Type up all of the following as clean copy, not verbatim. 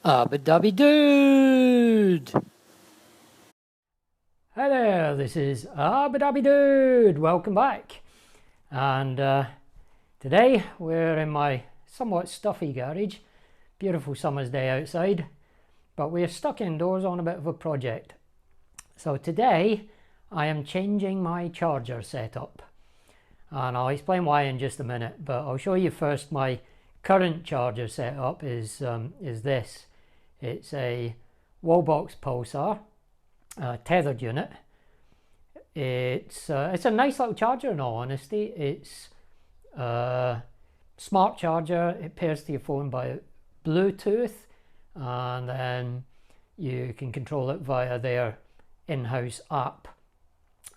Abba-dabby dude! Hi there, this is Abba-dabby dude. Welcome back. And today we're in my somewhat stuffy garage. Beautiful summer's day outside, but we're stuck indoors on a bit of a project. So today I am changing my charger setup, and I'll explain why in just a minute, but I'll show you first my current charger setup is this. It's a wallbox pulsar tethered unit. It's a nice little charger in all honesty. It's a smart charger. It pairs to your phone by Bluetooth, and then you can control it via their in-house app.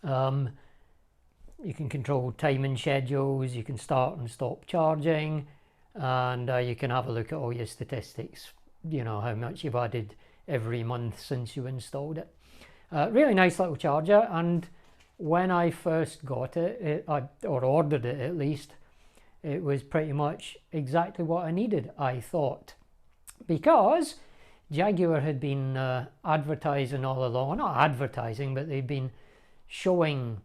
You can control timing schedules, you can start and stop charging, and you can have a look at all your statistics, you know, how much you've added every month since you installed it. Really nice little charger, and when I first got it, or ordered it at least, it was pretty much exactly what I needed, I thought, because Jaguar had been advertising all along, not advertising, but they've been showing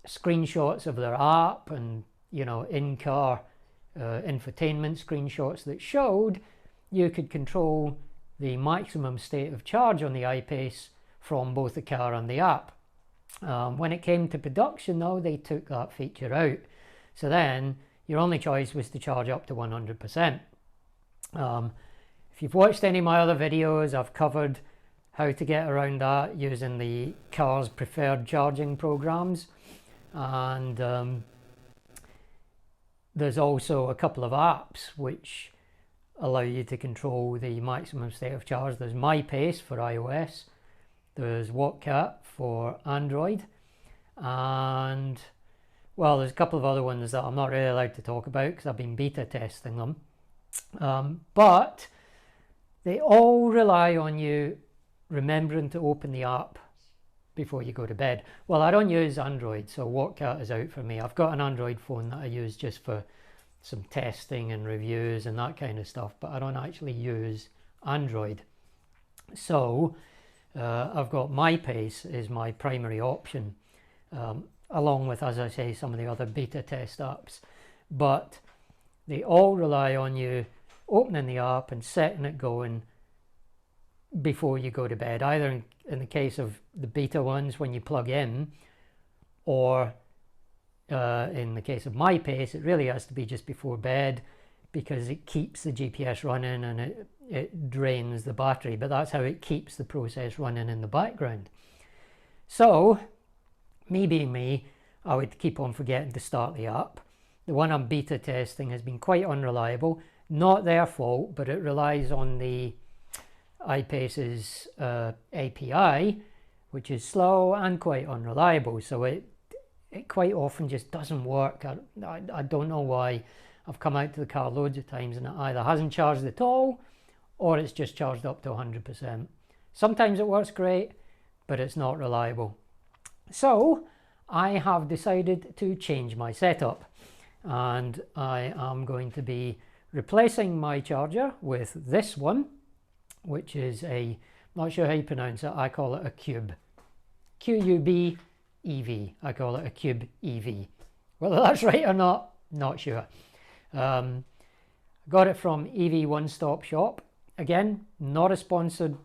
screenshots of their app and, you know, in-car infotainment screenshots that showed you could control the maximum state of charge on the I-Pace from both the car and the app. When it came to production though, they took that feature out. So then your only choice was to charge up to 100%. If you've watched any of my other videos, I've covered how to get around that using the car's preferred charging programs. And there's also a couple of apps which allow you to control the maximum state of charge. There's MyPace for iOS, there's WhattCat for Android, and well, there's a couple of other ones that I'm not really allowed to talk about because I've been beta testing them. But they all rely on you remembering to open the app before you go to bed. Well, I don't use Android, so WhattCat is out for me. I've got an Android phone that I use just for some testing and reviews and that kind of stuff, but I don't actually use Android. So I've got MyPace is my primary option, along with, as I say, some of the other beta test apps. But they all rely on you opening the app and setting it going before you go to bed, either in the case of the beta ones when you plug in, or in the case of MyPace, it really has to be just before bed because it keeps the GPS running and it drains the battery, but that's how it keeps the process running in the background. So, me being me, I would keep on forgetting to start the app. The one I'm beta testing has been quite unreliable. Not their fault, but it relies on the I-Pace's API, which is slow and quite unreliable, so it quite often just doesn't work. I don't know why. I've come out to the car loads of times and it either hasn't charged at all or it's just charged up to 100%. Sometimes it works great, but it's not reliable. So I have decided to change my setup, and I am going to be replacing my charger with this one, which is a, not sure how you pronounce it, I call it a Cube. Qub EV. I call it a Cube EV. Whether that's right or not sure. Got it from EV One Stop Shop. Again, not a sponsored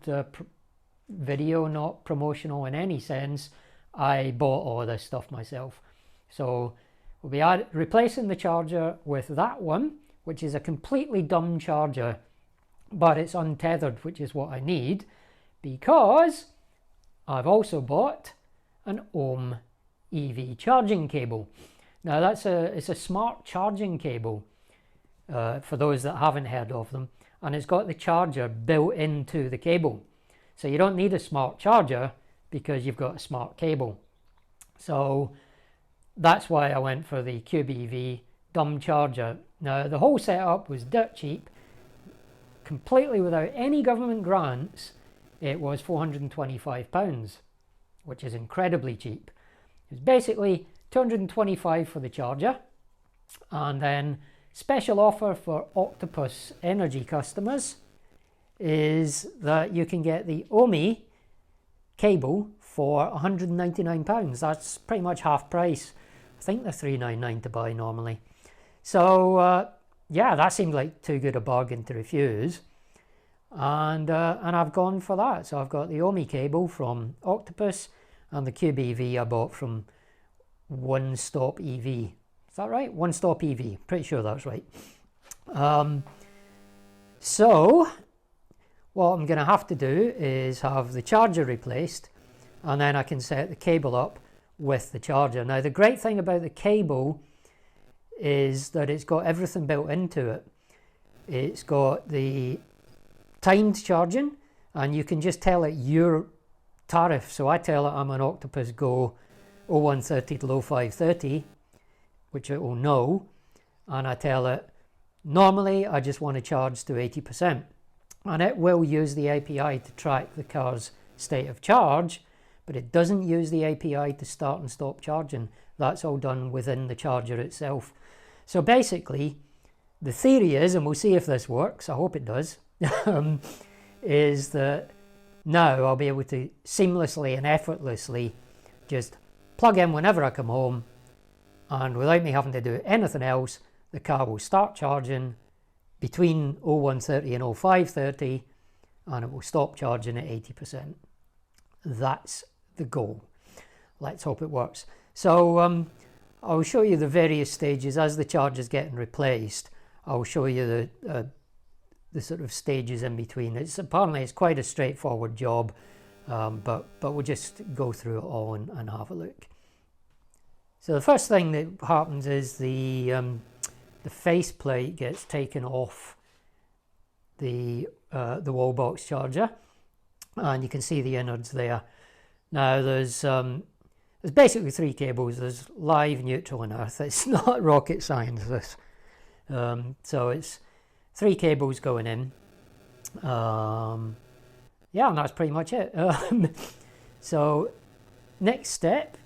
video, not promotional in any sense. I bought all this stuff myself. So we'll be replacing the charger with that one, which is a completely dumb charger, but it's untethered, which is what I need, because I've also bought an Ohme EV charging cable. Now it's a smart charging cable, for those that haven't heard of them, and it's got the charger built into the cable. So you don't need a smart charger because you've got a smart cable. So that's why I went for the Cube EV dumb charger. Now the whole setup was dirt cheap, completely without any government grants. It was £425, which is incredibly cheap. It's basically $225 for the charger, and then special offer for Octopus Energy customers, is that you can get the Ohme cable for £199. That's pretty much half price. I think they're £399 to buy normally. So yeah, that seemed like too good a bargain to refuse, and I've gone for that. So I've got the Ohme cable from Octopus and the Qubev I bought from One Stop EV. Is that right? One Stop EV. Pretty sure that's right. So what I'm going to have to do is have the charger replaced, and then I can set the cable up with the charger. Now the great thing about the cable is that it's got everything built into it. It's got the timed charging, and you can just tell it your tariff. So I tell it I'm an Octopus Go 0130 to 0530, which it will know, and I tell it normally I just want to charge to 80%, and it will use the API to track the car's state of charge, but it doesn't use the API to start and stop charging. That's all done within the charger itself. So basically, the theory is, and we'll see if this works, I hope it does, is that now I'll be able to seamlessly and effortlessly just plug in whenever I come home, and without me having to do anything else, the car will start charging between 0130 and 0530, and it will stop charging at 80%. That's the goal. Let's hope it works. So I'll show you the various stages as the charger's getting replaced. I'll show you the sort of stages in between. Apparently it's quite a straightforward job, but we'll just go through it all and have a look. So the first thing that happens is the faceplate gets taken off the wall box charger, and you can see the innards there. Now there's basically three cables. There's live, neutral and earth. It's not rocket science, this. So it's three cables going in. Yeah, and that's pretty much it. So next step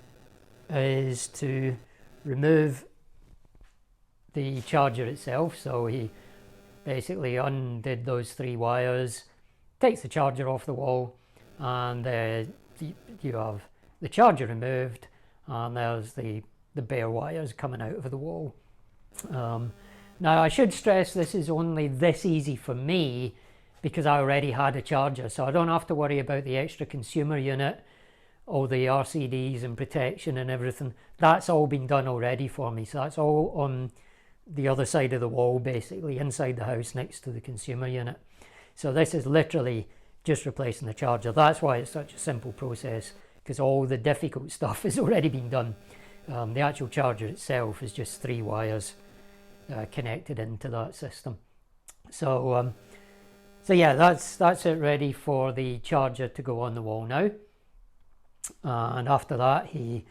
is to remove the charger itself. So he basically undid those three wires, takes the charger off the wall, and you have the charger removed, and there's the bare wires coming out of the wall. Now I should stress this is only this easy for me because I already had a charger, so I don't have to worry about the extra consumer unit, all the RCDs and protection and everything. That's all been done already for me, so that's all on the other side of the wall, basically inside the house next to the consumer unit. So this is literally just replacing the charger. That's why it's such a simple process, because all the difficult stuff has already been done. The actual charger itself is just three wires connected into that system. So yeah, that's it, ready for the charger to go on the wall now. And after that, he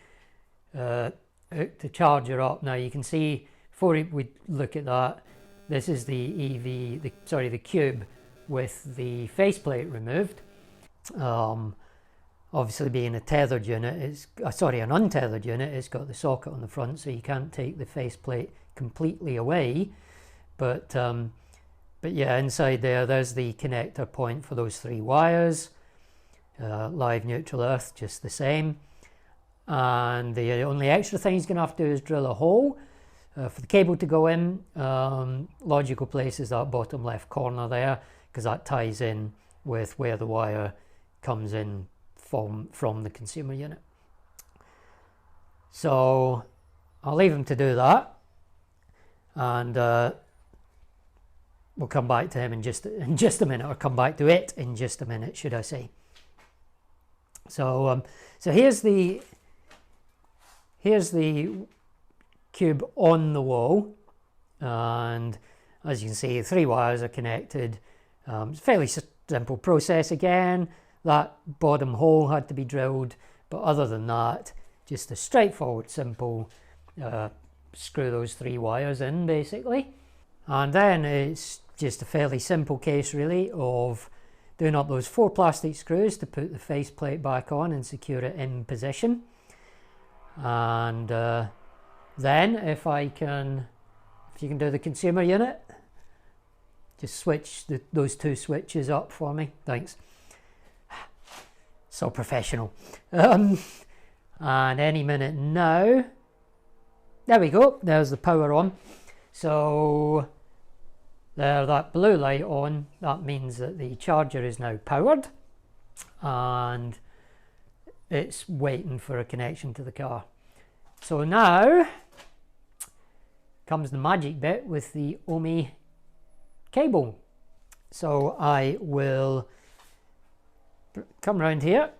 hooked the charger up. Now you can see, before we look at that, this is the the Cube with the faceplate removed. Obviously, being a tethered unit, an untethered unit, it's got the socket on the front, so you can't take the faceplate completely away. But yeah, inside there's the connector point for those three wires. Live, neutral, earth, just the same. And the only extra thing he's going to have to do is drill a hole for the cable to go in. Logical place is that bottom left corner there, because that ties in with where the wire comes in from the consumer unit. So I'll leave him to do that, and we'll come back to him in just a minute, or come back to it in just a minute, should I say. So here's the Cube on the wall, and as you can see, three wires are connected. It's a fairly simple process again. That bottom hole had to be drilled, but other than that, just a straightforward, simple screw those three wires in, basically. And then it's just a fairly simple case, really, of doing up those four plastic screws to put the faceplate back on and secure it in position. And then if you can do the consumer unit, just switch those two switches up for me. Thanks. So professional. And any minute now. There we go. There's the power on. So there, that blue light on, that means that the charger is now powered and it's waiting for a connection to the car. So now comes the magic bit with the Ohme cable. So I will come around here.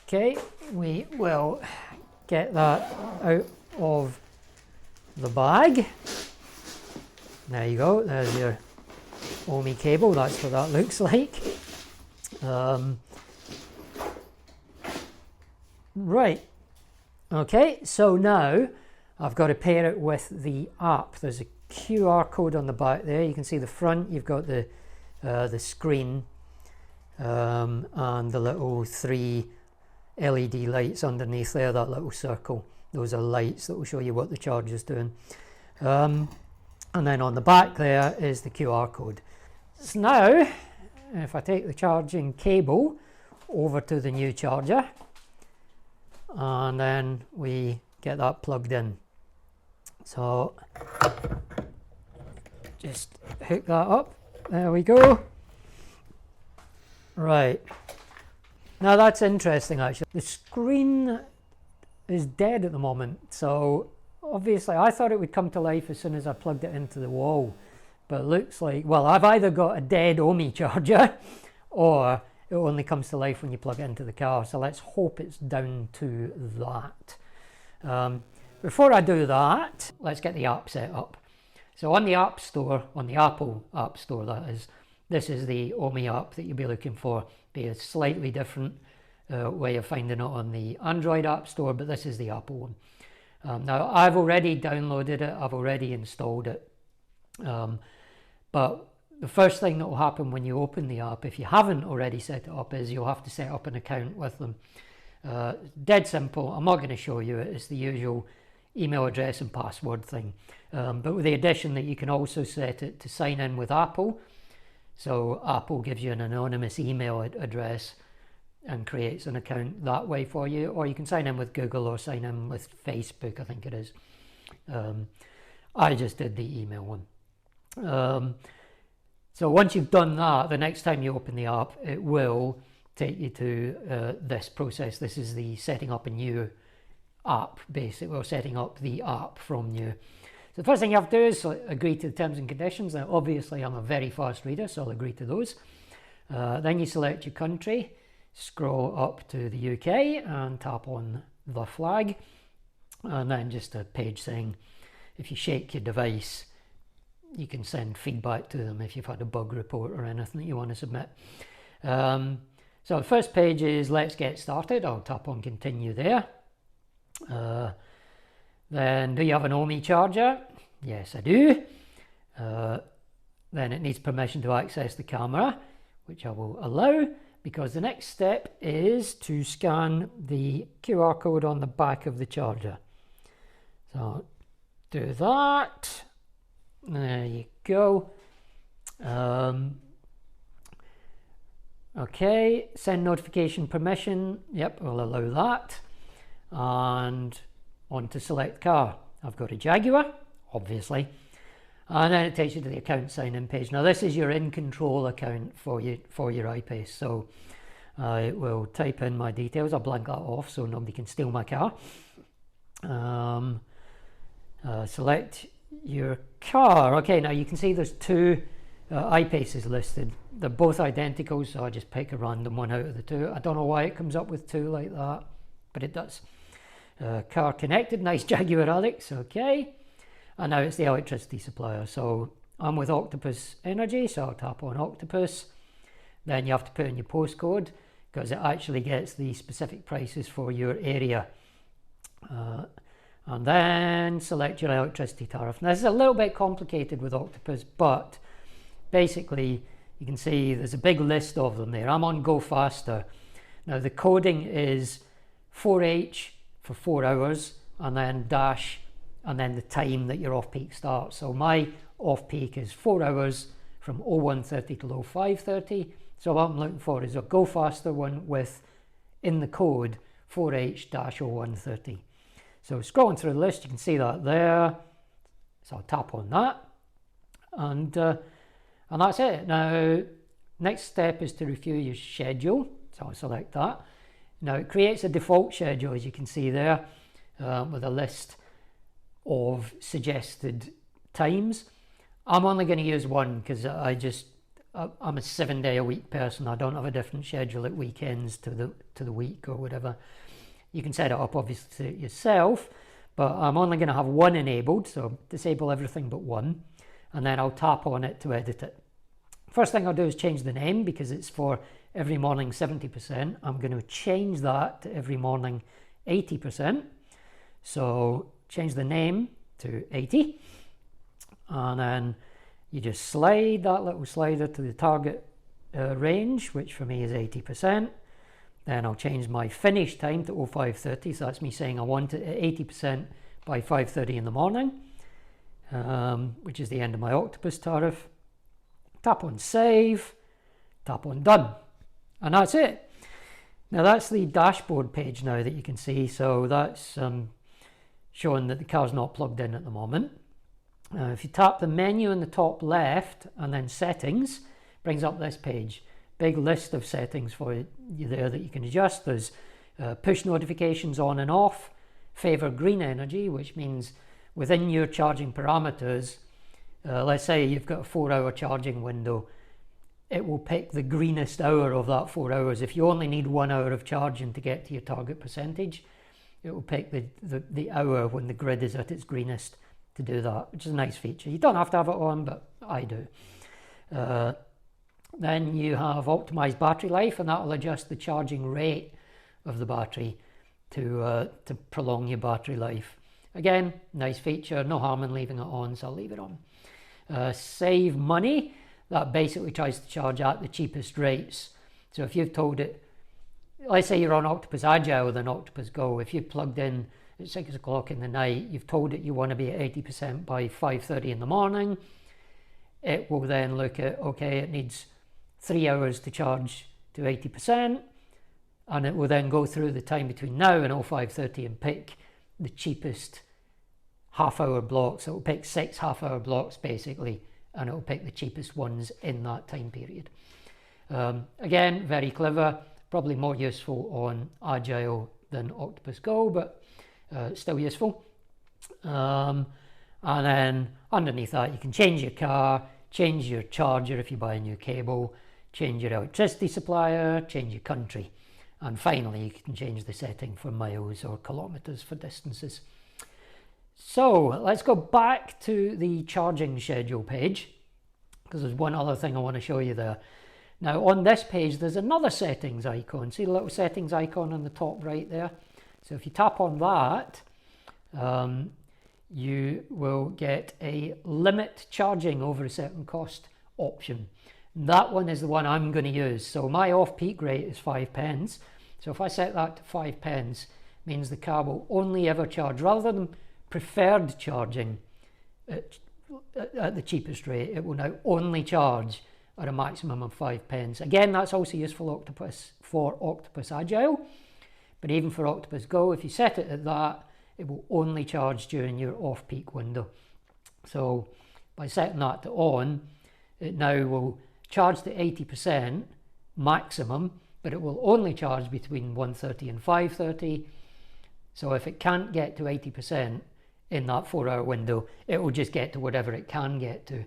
Okay, we will get that out of the bag. There you go, there's your Ohme cable, that's what that looks like. Right, okay, so now I've got to pair it with the app. There's a QR code on the back there. You can see the front, you've got the screen and the little 3 LED lights underneath there, that little circle. Those are lights that will show you what the charge is doing. And then on the back there is the QR code. So now, if I take the charging cable over to the new charger, and then we get that plugged in. So just hook that up. There we go. Right. Now that's interesting actually. The screen is dead at the moment. So obviously I thought it would come to life as soon as I plugged it into the wall. But it looks like, well, I've either got a dead Ohme charger or it only comes to life when you plug it into the car. So let's hope it's down to that. Before I do that, let's get the app set up. So on the App Store, on the Apple App Store that is, this is the Ohme app that you'll be looking for. Be a slightly different way of finding it on the Android App Store, but this is the Apple one. Now I've already downloaded it, I've already installed it. But the first thing that will happen when you open the app, if you haven't already set it up, is you'll have to set up an account with them. Dead simple. I'm not going to show you it. It's the usual email address and password thing. But with the addition that you can also set it to sign in with Apple. So Apple gives you an anonymous email address and creates an account that way for you. Or you can sign in with Google or sign in with Facebook, I think it is. I just did the email one. So once you've done that, the next time you open the app, it will take you to this process. This is the setting up a new app, basically, or setting up the app from new. So the first thing you have to do is agree to the terms and conditions. Now, obviously, I'm a very fast reader, so I'll agree to those. Then you select your country, scroll up to the UK and tap on the flag. And then just a page saying, if you shake your device, you can send feedback to them if you've had a bug report or anything that you want to submit. So the first page is let's get started. I'll tap on continue there. Then do you have an Ohme charger? Yes, I do. Then it needs permission to access the camera, which I will allow, because the next step is to scan the QR code on the back of the charger. So do that. There you go. Okay, send notification permission. Yep, we'll allow that. And on to select car. I've got a Jaguar, obviously. And then it takes you to the account sign-in page. Now this is your in-control account for your iPace. So I will type in my details. I'll blank that off so nobody can steal my car. Select your car. Okay, now you can see there's two iPaces listed. They're both identical, so I just pick a random one out of the two. I don't know why it comes up with two like that, but it does. Car connected, nice Jaguar Alex, okay. And now it's the electricity supplier. So I'm with Octopus.energy, so I'll tap on Octopus. Then you have to put in your postcode because it actually gets the specific prices for your area. And then select your electricity tariff. Now this is a little bit complicated with Octopus, but basically you can see there's a big list of them there. I'm on Go Faster. Now the coding is 4H for 4 hours and then dash and then the time that your off-peak starts. So my off-peak is 4 hours from 0130 to 0530. So what I'm looking for is a go faster one with, in the code, 4H-0130. So scrolling through the list, you can see that there. So I'll tap on that, and that's it. Now, next step is to review your schedule. So I'll select that. Now it creates a default schedule, as you can see there, with a list of suggested times. I'm only going to use one because I'm a 7-day-a-week person. I don't have a different schedule at weekends to the week or whatever. You can set it up obviously yourself, but I'm only going to have one enabled, so disable everything but one, and then I'll tap on it to edit it. First thing I'll do is change the name, because it's for every morning 70%. I'm going to change that to every morning 80%. So change the name to 80, and then you just slide that little slider to the target range, which for me is 80%. Then I'll change my finish time to 0530, so that's me saying I want it at 80% by 5:30 in the morning, which is the end of my Octopus tariff. Tap on save, tap on done, and that's it. Now that's the dashboard page now that you can see, so that's showing that the car's not plugged in at the moment. If you tap the menu in the top left and then settings, brings up this page. Big list of settings for you there that you can adjust. There's push notifications on and off, favor green energy, which means within your charging parameters, let's say you've got a 4-hour charging window, it will pick the greenest hour of that 4 hours. If you only need 1 hour of charging to get to your target percentage, it will pick the hour when the grid is at its greenest to do that, which is a nice feature. You don't have to have it on, but I do. Then you have optimized battery life, and that will adjust the charging rate of the battery to prolong your battery life. Again, nice feature, no harm in leaving it on, so I'll leave it on. Save money, that basically tries to charge at the cheapest rates. So if you've told it, let's say you're on Octopus Agile than Octopus Go, if you plugged in at 6 o'clock in the night, you've told it you want to be at 80% by 5:30 in the morning, it will then look at, okay, it needs 3 hours to charge to 80%, and it will then go through the time between now and 0530 and pick the cheapest half-hour blocks. So it will pick 6 half-hour blocks basically, and it will pick the cheapest ones in that time period. Again, very clever, probably more useful on Agile than Octopus Go, but still useful. And then underneath that, you can change your car, change your charger if you buy a new cable, change your electricity supplier, change your country, and finally you can change the setting for miles or kilometers for distances. So let's go back to the charging schedule page, because there's one other thing I want to show you there. Now on this page there's another settings icon. See the little settings icon on the top right there? So if you tap on that, you will get a limit charging over a certain cost option. That one is the one I'm going to use. So my off-peak rate is 5 pence. So if I set that to 5 pence, it means the car will only ever charge, rather than preferred charging at the cheapest rate, it will now only charge at a maximum of 5 pence. Again, that's also useful for Octopus Agile, but even for Octopus Go, if you set it at that, it will only charge during your off-peak window. So by setting that to on, it now will charge to 80% maximum, but it will only charge between 1:30 and 5:30. So if it can't get to 80% in that 4-hour window, it will just get to whatever it can get to.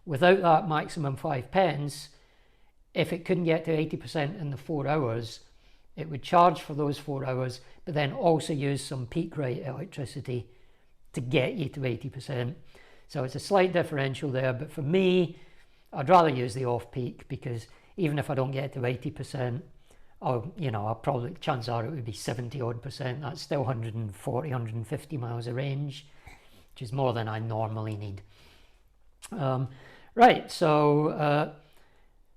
Without that maximum 5 pence, if it couldn't get to 80% in the 4 hours, it would charge for those 4 hours, but then also use some peak rate electricity to get you to 80%. So it's a slight differential there, but for me, I'd rather use the off-peak, because even if I don't get to 80%, I'll probably, chances are it would be 70-odd%. That's still 140, 150 miles of range, which is more than I normally need. Right, so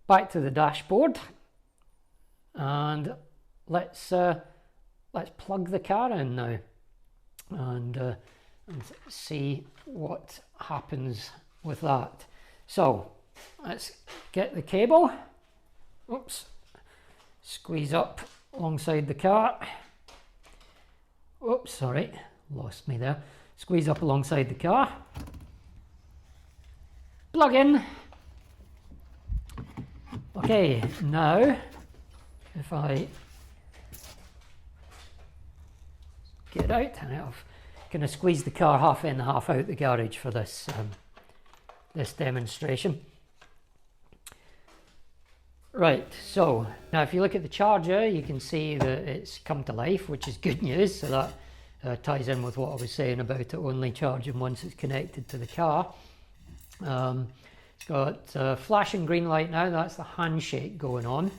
back to the dashboard, and let's plug the car in now and see what happens with that. So let's get the cable. Oops. Squeeze up alongside the car. Oops, sorry, lost me there. Squeeze up alongside the car. Plug in. Okay, now if I get out, and I'm going to squeeze the car half in, half out the garage for this this demonstration. Right, so now if you look at the charger, you can see that it's come to life, which is good news. So that ties in with what I was saying about it only charging once it's connected to the car. It's got flashing green light now. That's the handshake going on.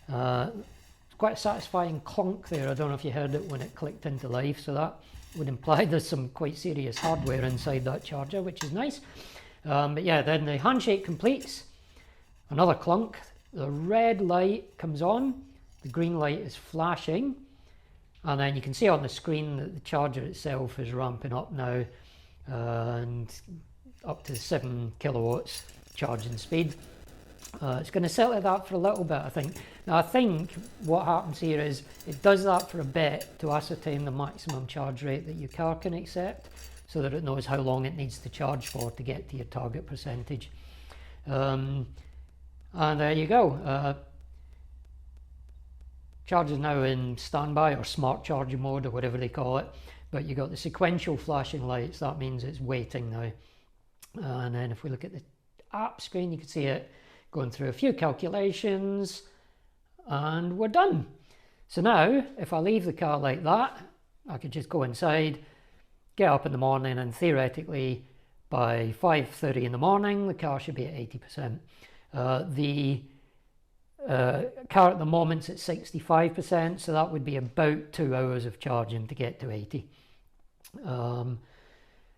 It's quite a satisfying clunk there. I don't know if you heard it when it clicked into life, so that would imply there's some quite serious hardware inside that charger, which is nice. But yeah, then the handshake completes. Another clunk. The red light comes on, the green light is flashing, and then you can see on the screen that the charger itself is ramping up now and up to 7 kilowatts charging speed. It's going to settle at that for a little bit, I think. Now I think what happens here is it does that for a bit to ascertain the maximum charge rate that your car can accept, so that it knows how long it needs to charge for to get to your target percentage. And there you go. Charger's now in standby or smart charger mode or whatever they call it, but you got the sequential flashing lights. That means it's waiting now. And then if we look at the app screen, you can see it going through a few calculations, and we're done. So now if I leave the car like that, I could just go inside, get up in the morning, and theoretically by 5:30 in the morning the car should be at 80%. The car at the moment's at 65%, so that would be about 2 hours of charging to get to 80.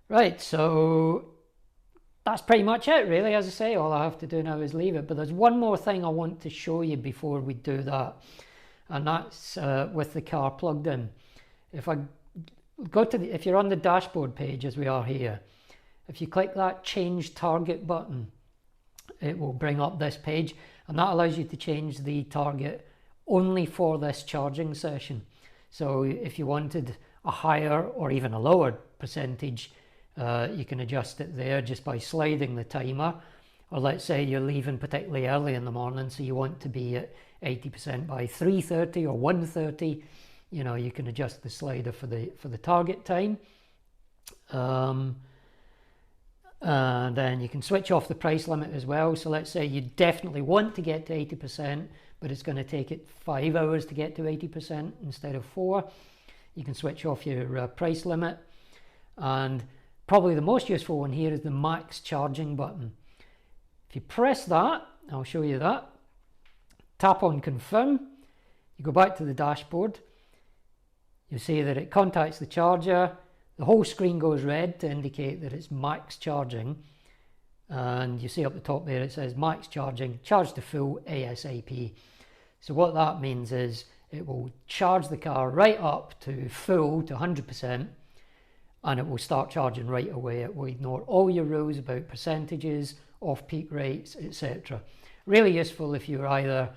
Right, so that's pretty much it really. As I say, all I have to do now is leave it, but there's one more thing I want to show you before we do that, and that's with the car plugged in. If I go to if you're on the dashboard page as we are here, if you click that change target button, it will bring up this page, and that allows you to change the target only for this charging session. So if you wanted a higher or even a lower percentage, you can adjust it there just by sliding the timer. Or let's say you're leaving particularly early in the morning, so you want to be at 80% by 3:30 or 1:30, you know, you can adjust the slider for the target time. And then you can switch off the price limit as well. So let's say you definitely want to get to 80%, but it's going to take it 5 hours to get to 80% instead of 4. You can switch off your price limit. And probably the most useful one here is the max charging button. If you press that, I'll show you that, tap on confirm, you go back to the dashboard, you'll see that it contacts the charger. The whole screen goes red to indicate that it's max charging, and you see up the top there it says max charging, charge to full ASAP. So what that means is it will charge the car right up to full, to 100%, and it will start charging right away. It will ignore all your rules about percentages, off-peak rates, etc. Really useful if you're either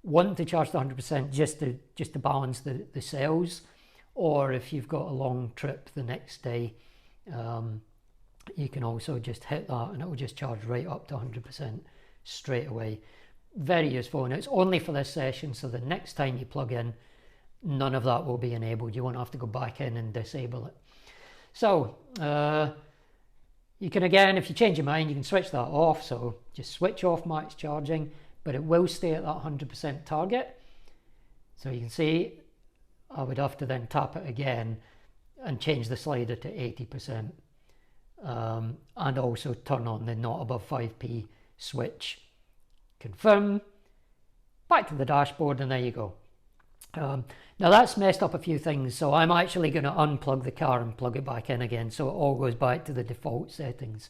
wanting to charge to 100% just to balance the cells, or if you've got a long trip the next day, you can also just hit that and it will just charge right up to 100% straight away. Very useful, and it's only for this session, so the next time you plug in, none of that will be enabled. You won't have to go back in and disable it. So you can, again, if you change your mind, you can switch that off. So just switch off max charging, but it will stay at that 100% target. So you can see I would have to then tap it again and change the slider to 80%, and also turn on the not above 5p switch. Confirm, back to the dashboard, and there you go. Now that's messed up a few things, so I'm actually going to unplug the car and plug it back in again, so it all goes back to the default settings,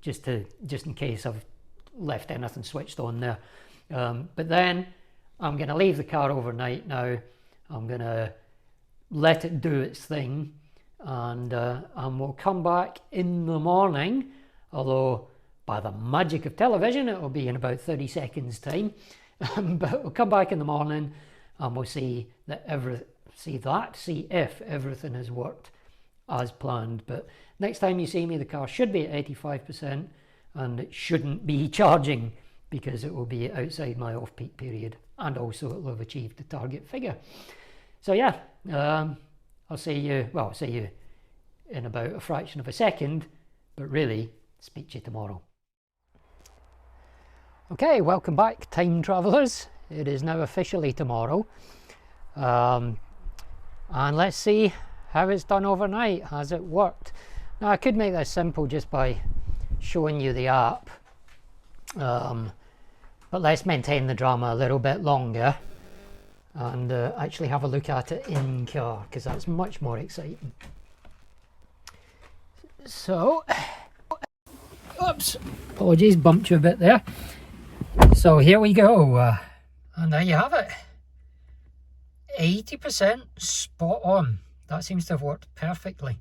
just in case I've left anything switched on there. But then I'm going to leave the car overnight now. I'm going to let it do its thing, and we'll come back in the morning, although by the magic of television, it will be in about 30 seconds time. But we'll come back in the morning and we'll see if everything has worked as planned. But next time you see me, the car should be at 85% and it shouldn't be charging because it will be outside my off-peak period, and also it will have achieved the target figure. So yeah, I'll see you in about a fraction of a second, but really speak to you tomorrow. Okay, welcome back, time travellers. It is now officially tomorrow. And let's see how it's done overnight. Has it worked? Now, I could make this simple just by showing you the app. But let's maintain the drama a little bit longer and actually have a look at it in car, because that's much more exciting. So, oops, apologies, bumped you a bit there. So here we go, and there you have it. 80% spot on. That seems to have worked perfectly.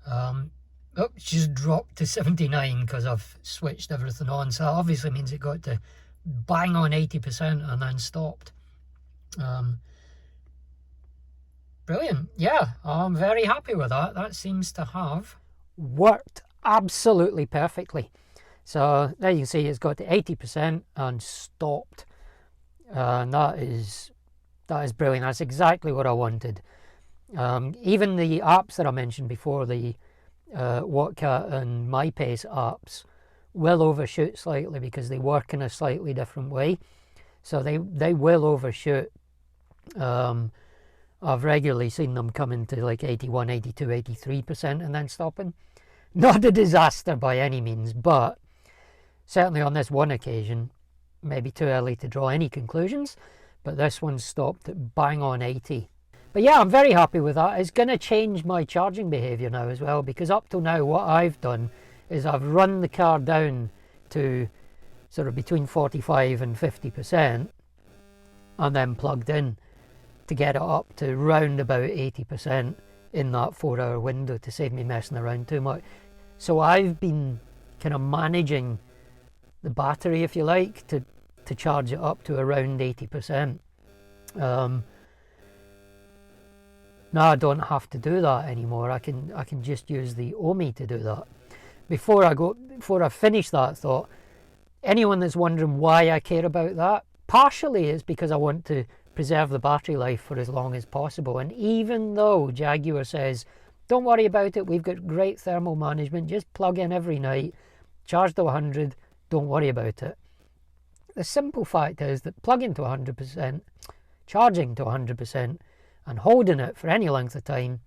It's just dropped to 79 because I've switched everything on, so that obviously means it got to bang on 80% and then stopped. Brilliant. Yeah, I'm very happy with that. That seems to have worked absolutely perfectly. So there you can see it's got to 80% and stopped. And that is brilliant. That's exactly what I wanted. Even the apps that I mentioned before, the Wattcat and MyPace apps, will overshoot slightly because they work in a slightly different way. So they will overshoot. I've regularly seen them come into like 81, 82, 83% and then stopping. Not a disaster by any means, but certainly on this one occasion, maybe too early to draw any conclusions, but this one stopped at bang on 80. But yeah, I'm very happy with that. It's going to change my charging behaviour now as well, because up till now what I've done is I've run the car down to sort of between 45 and 50% and then plugged in to get it up to round about 80% in that 4-hour window to save me messing around too much. So I've been kind of managing the battery, if you like, to charge it up to around 80%. Now I don't have to do that anymore. I can just use the Ohme to do that. Before I finish that thought, anyone that's wondering why I care about that, partially it's because I want to preserve the battery life for as long as possible. And even though Jaguar says, don't worry about it, we've got great thermal management, just plug in every night, charge to 100, don't worry about it. The simple fact is that plugging to 100%, charging to 100%, and holding it for any length of time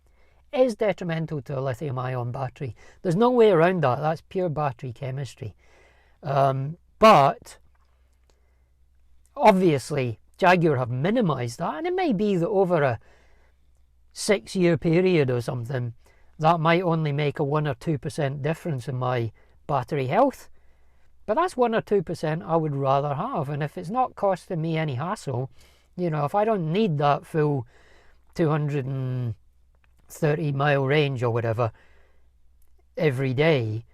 is detrimental to a lithium-ion battery. There's no way around that. That's pure battery chemistry. But obviously Jaguar have minimised that, and it may be that over a 6-year period or something, that might only make a 1 or 2% difference in my battery health. But that's 1 or 2% I would rather have, and if it's not costing me any hassle, you know, if I don't need that full 230-mile range or whatever every day,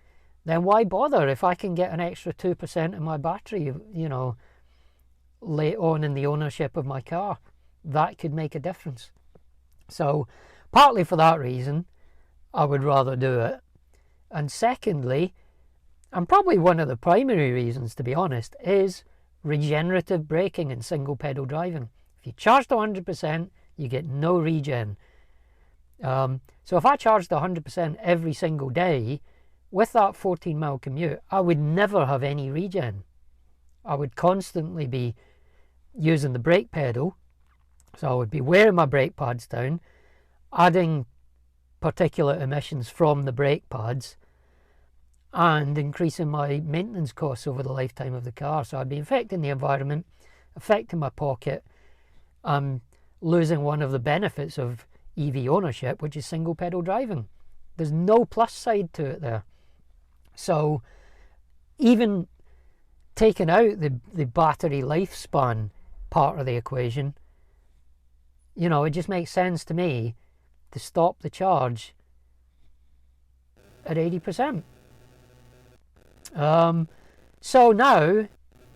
then why bother? If I can get an extra 2% in my battery, you know, late on in the ownership of my car, that could make a difference. So partly for that reason I would rather do it, and secondly, and probably one of the primary reasons, to be honest, is regenerative braking and single pedal driving. If you charge to 100%, you get no regen. So if I charged 100% every single day with that 14-mile commute, I would never have any regen. I would constantly be using the brake pedal, so I would be wearing my brake pads down, adding particulate emissions from the brake pads, and increasing my maintenance costs over the lifetime of the car. So I'd be affecting the environment, affecting my pocket, losing one of the benefits of EV ownership, which is single pedal driving. There's no plus side to it there. So even taking out the battery lifespan part of the equation, you know, it just makes sense to me to stop the charge at 80%. So now,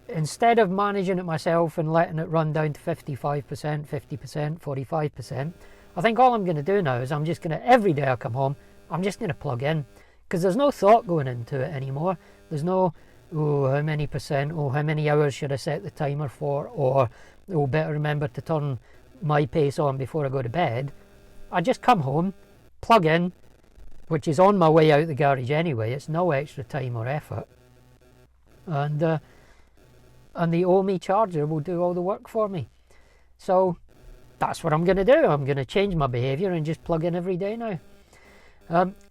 instead of managing it myself and letting it run down to 55%, 50%, 45%, I think all I'm going to do now is I'm just going to, every day I come home, I'm just going to plug in. Because there's no thought going into it anymore. There's no, oh, how many percent, oh, how many hours should I set the timer for, or, oh, better remember to turn my pace on before I go to bed. I just come home, plug in, which is on my way out the garage anyway. It's no extra time or effort. And the Ohme charger will do all the work for me. So that's what I'm going to do. I'm going to change my behaviour and just plug in every day now.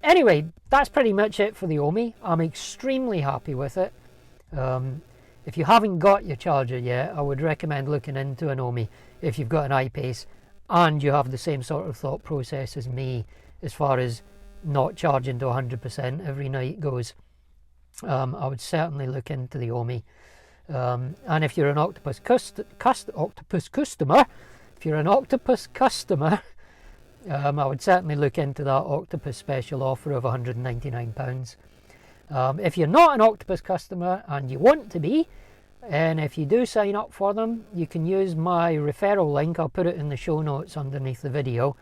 Anyway, that's pretty much it for the Ohme. I'm extremely happy with it. If you haven't got your charger yet, I would recommend looking into an Ohme if you've got an iPace and you have the same sort of thought process as me as far as not charging to 100% every night goes. I would certainly look into the Ohme. And if you're an Octopus customer, I would certainly look into that Octopus special offer of £199. If you're not an Octopus customer and you want to be, and if you do sign up for them, you can use my referral link. I'll put it in the show notes underneath the video.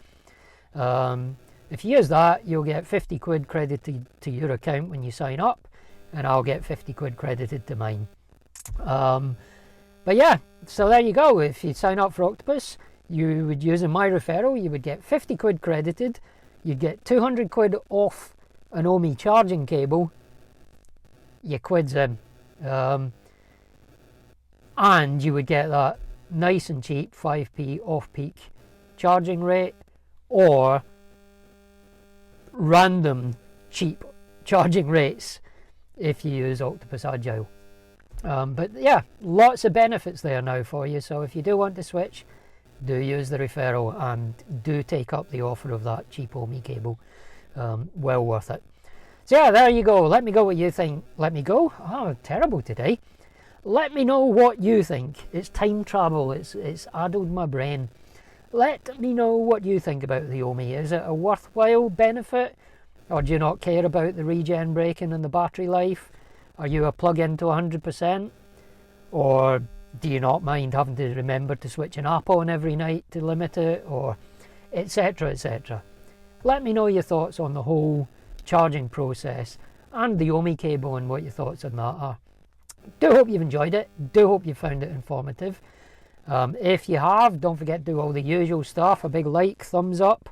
If you use that, you'll get 50 quid credited to your account when you sign up, and I'll get 50 quid credited to mine. But yeah, so there you go. If you sign up for Octopus, you would use my referral, you would get 50 quid credited, you'd get 200 quid off an Ohme charging cable, your quid's in. And you would get that nice and cheap 5p off-peak charging rate, or random cheap charging rates if you use Octopus Agile. But yeah, lots of benefits there now for you. So if you do want to switch, do use the referral and do take up the offer of that cheap Ohme cable. Well worth it. So yeah, there you go. Let me know what you think. Let me go. Oh, terrible today. Let me know what you think. It's time travel. It's addled my brain. Let me know what you think about the Ohme. Is it a worthwhile benefit, or do you not care about the regen braking and the battery life? Are you a plug-in to 100%? Or do you not mind having to remember to switch an app on every night to limit it, or etc, etc. Let me know your thoughts on the whole charging process and the Ohme cable and what your thoughts on that are. Do hope you've enjoyed it. Do hope you found it informative. If you have, don't forget to do all the usual stuff. A big like, thumbs up,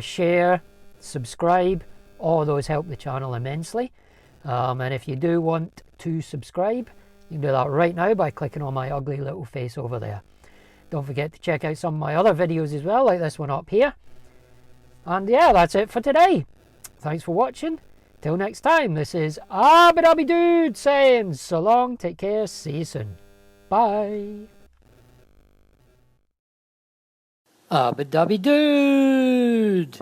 share, subscribe. All those help the channel immensely. And if you do want to subscribe, you can do that right now by clicking on my ugly little face over there. Don't forget to check out some of my other videos as well, like this one up here. And yeah, that's it for today. Thanks for watching. Till next time, this is Abby Dude saying so long, take care, see you soon. Bye. Abby Dude.